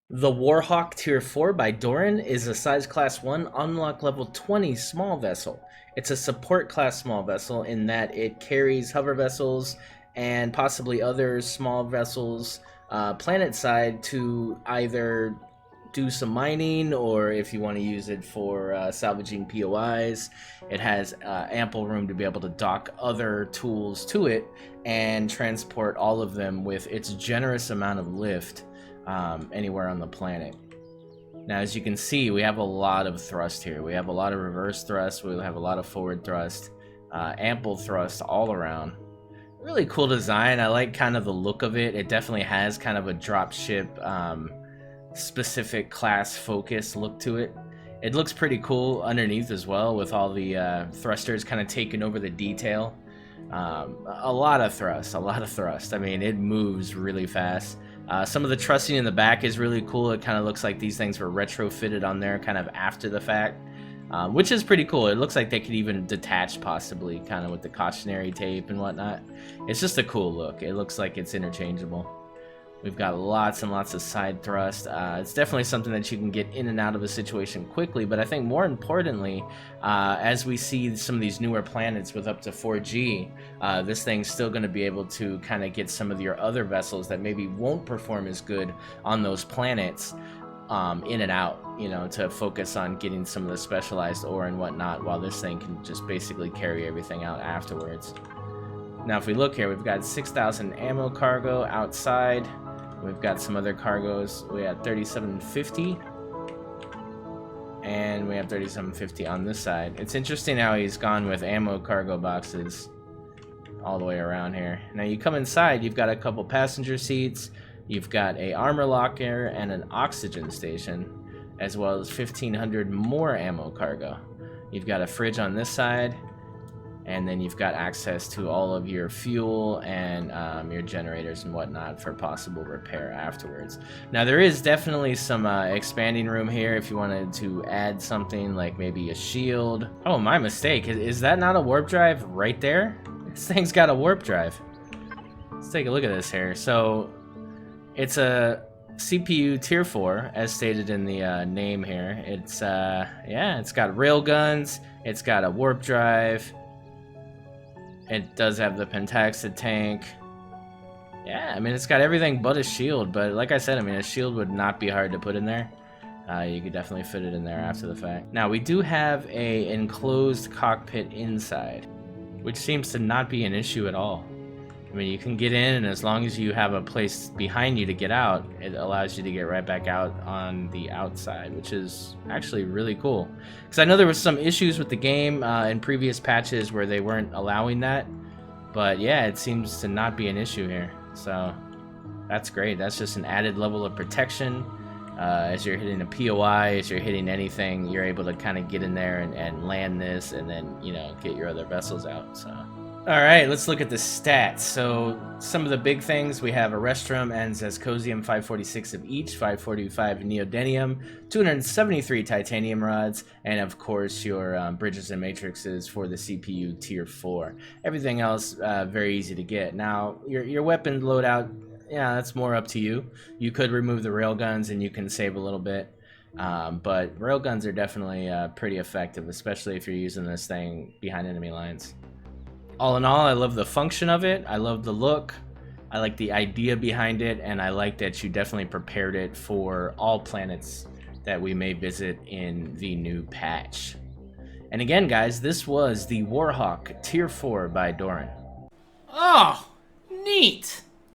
The WarHawk Tier 4 by Doran is a size class 1 unlock level 20 small vessel. It's a support class small vessel in that it carries hover vessels and possibly other small vessels planet side to either do some mining, or if you want to use it for salvaging POIs. It has ample room to be able to dock other tools to it and transport all of them with its generous amount of lift anywhere on the planet. Now, as you can see, we have a lot of thrust here. We have a lot of reverse thrust. We have a lot of forward thrust, ample thrust all around. Really cool design. I like kind of the look of it. It definitely has kind of a dropship specific class focus look to it. It looks pretty cool underneath as well, with all the thrusters kind of taking over the detail. A lot of thrust, a lot of thrust. I mean, it moves really fast. Some of the trusting in the back is really cool. It kind of looks like these things were retrofitted on there kind of after the fact, which is pretty cool. It looks like they could even detach possibly kind of with the cautionary tape and whatnot. It's just a cool look. It looks like it's interchangeable. We've got lots and lots of side thrust. It's definitely something that you can get in and out of a situation quickly, but I think more importantly, as we see some of these newer planets with up to 4G, this thing's still going to be able to kind of get some of your other vessels that maybe won't perform as good on those planets in and out, you know, to focus on getting some of the specialized ore and whatnot, while this thing can just basically carry everything out afterwards. Now, if we look here, we've got 6,000 ammo cargo outside. We've got some other cargos. We have 3750, and we have 3750 on this side. It's interesting how he's gone with ammo cargo boxes all the way around here. Now you come inside, you've got a couple passenger seats, you've got a armor locker and an oxygen station, as well as 1500 more ammo cargo. You've got a fridge on this side, and then you've got access to all of your fuel and your generators and whatnot for possible repair afterwards. Now, there is definitely some expanding room here if you wanted to add something like maybe a shield. Oh, my mistake. Is that not a warp drive right there? This thing's got a warp drive. Let's take a look at this here. So it's a CPU tier 4, as stated in the name here. It's yeah, it's got rail guns, it's got a warp drive. It does have the pentaxid tank. Yeah, I mean, it's got everything but a shield, but like I said, I mean, a shield would not be hard to put in there. You could definitely fit it in there after the fact. Now, we do have a enclosed cockpit inside, which seems to not be an issue at all. I mean, you can get in, and as long as you have a place behind you to get out, it allows you to get right back out on the outside, which is actually really cool. Because I know there was some issues with the game in previous patches where they weren't allowing that, but yeah, it seems to not be an issue here. So that's great. That's just an added level of protection. As you're hitting a POI, as you're hitting anything, you're able to kind of get in there and land this, and then, you know, get your other vessels out. So. Alright, let's look at the stats. So, some of the big things, we have a restrum and zescosium, 546 of each, 545 neodymium, 273 titanium rods, and of course your bridges and matrices for the CPU tier 4. Everything else, very easy to get. Now, your weapon loadout, yeah, that's more up to you. You could remove the railguns and you can save a little bit. But railguns are definitely pretty effective, especially if you're using this thing behind enemy lines. All in all, I love the function of it, I love the look, I like the idea behind it, and I like that you definitely prepared it for all planets that we may visit in the new patch. And again, guys, this was the WarHawk Tier 4 by Doran. Oh, neat!